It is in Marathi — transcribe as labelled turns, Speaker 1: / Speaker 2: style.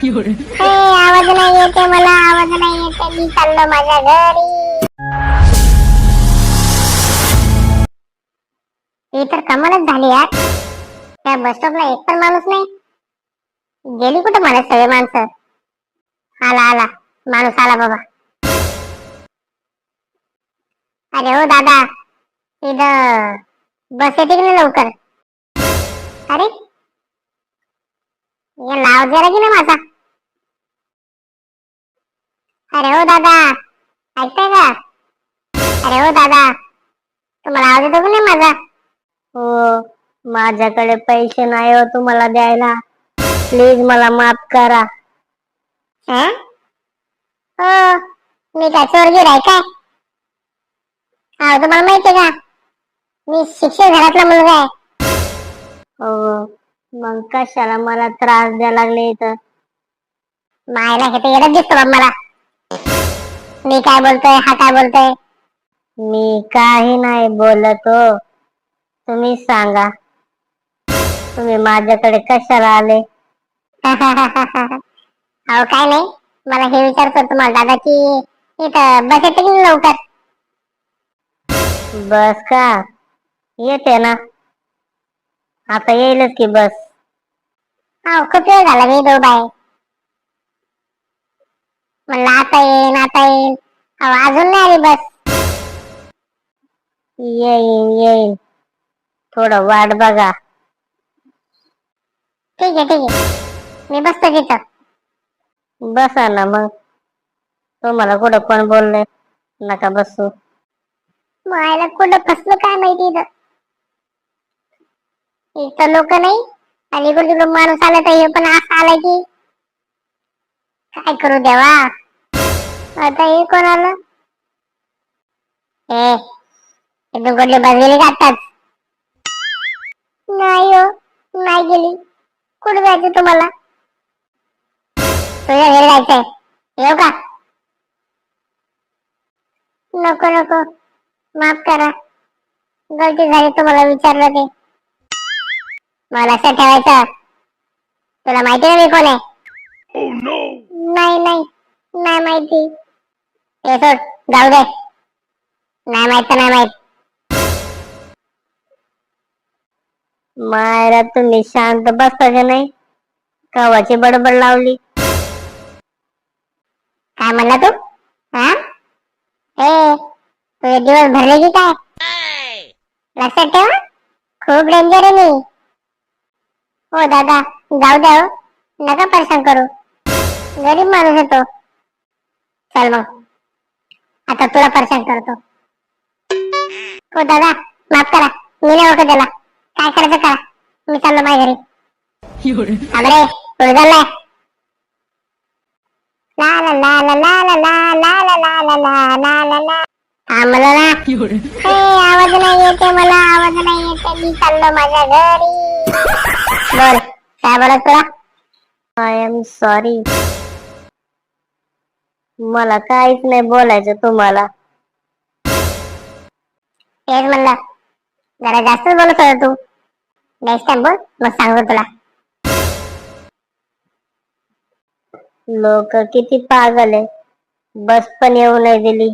Speaker 1: आवाज नाही येते मला, आवाज नाही येते, मी चाललो माझ्या घरी. ही तर कमालच झाली यार. त्या बस स्टॉपला एक पण माणूस नाही. गेली कुठे मला सगळे माणसं. आला आला माणूस आला बाबा. अरे हो दादा, इथं बस येते की नाही लवकर. अरे ये नाव जरा की नाही माझा. अरे हो दादा, ऐकताय का? अरे हो दादा, तुम्हाला आवाज येतो की नाही माझा? हो, माझ्याकडे पैसे नाही हो तुम्हाला द्यायला. प्लीज मला माफ करा. हो, मी काय चोरगीर आहे काय? हा तुम्हाला माहितीये का, मी शिक्षक घरातला मुलगा आहे. हो, मग कशाला मला त्रास द्यायला लागले इथं. मायला हे तर येडच दिसतो बाबा मला. मी काय बोलतोय, हा काय बोलतोय. मी काही नाही बोलत हो. तुम्ही सांगा, तुम्ही माझ्याकडे कशाला आले? अहो काय नाही, मला हे विचारतो तुम्हाला दादा की इथं बस येते की लवकर. बस का? येते ना, आता येईलच की बस. हा खूप वेळ झाला मी उभा आहे. म्हणलं आता येईन आता येईन, अहो अजून नाही आली बस. येईन येईन, थोडं वाट बघा. ठीक आहे ठीक आहे, मी बसतो तिथं. बसा ना मग, तुम्हाला कुठं कोण बोलले नका बसू. मायला कुठं फसलं काय माहिती इथं. इथं लोक नाही आणि इकडे तिकडे माणूस आला तर हे पण असं आलाय की काय करू देवा. आता हे कोण आलं? ए इथून कुठली बस गेली का आत्ताच? नाही हो, नाही गेली. कुठे जायचं तुम्हाला? तुझ्या घरी जायचंय, येऊ का? नको नको, माफ करा, गलती झाली तुम्हाला विचारलं ते. मला लक्षात ठेवायचं. तुला माहिती ना मी कोण आहे? नाही नाही, नाही माहिती. हे सोड, जाऊ दे. नाही माहित तर नाही माहित. मायरा तुम्ही शांत बसता का नाही? कवाची बडबड लावली. काय म्हणला तू? हा? ए तुझे दिवस भरले की काय? लक्षात ठेव, खूप डेंजर आहे मी. हो दादा, जाऊ द्या हो, नका परेशान करू. गरीब माणूस आहे तो. चल मग, आता तुला परेशान करतो. हो दादा, माफ करा, मी नाही ओळखत त्याला. काय करायचं करा, मी चाललो माझ्या घरी. अरे पुढे चाललाय. ला ला ला ला ला ला ला ला ला ला ला ला ला ला. थांबलो ना. आवाज नाही येते मला, आवाज नाही येते, मी चाललो माझ्या घरी. बोल, काय बोलत तुला? I am sorry. मला काहीच नाही बोलायचं तुम्हाला. तेच म्हणलं, जरा जास्तच बोलत होता तू. नेक्स्ट टाइम बोल, मग सांगतो तुला. लोक किती पागल आहे, बस पण येऊ नाही दिली.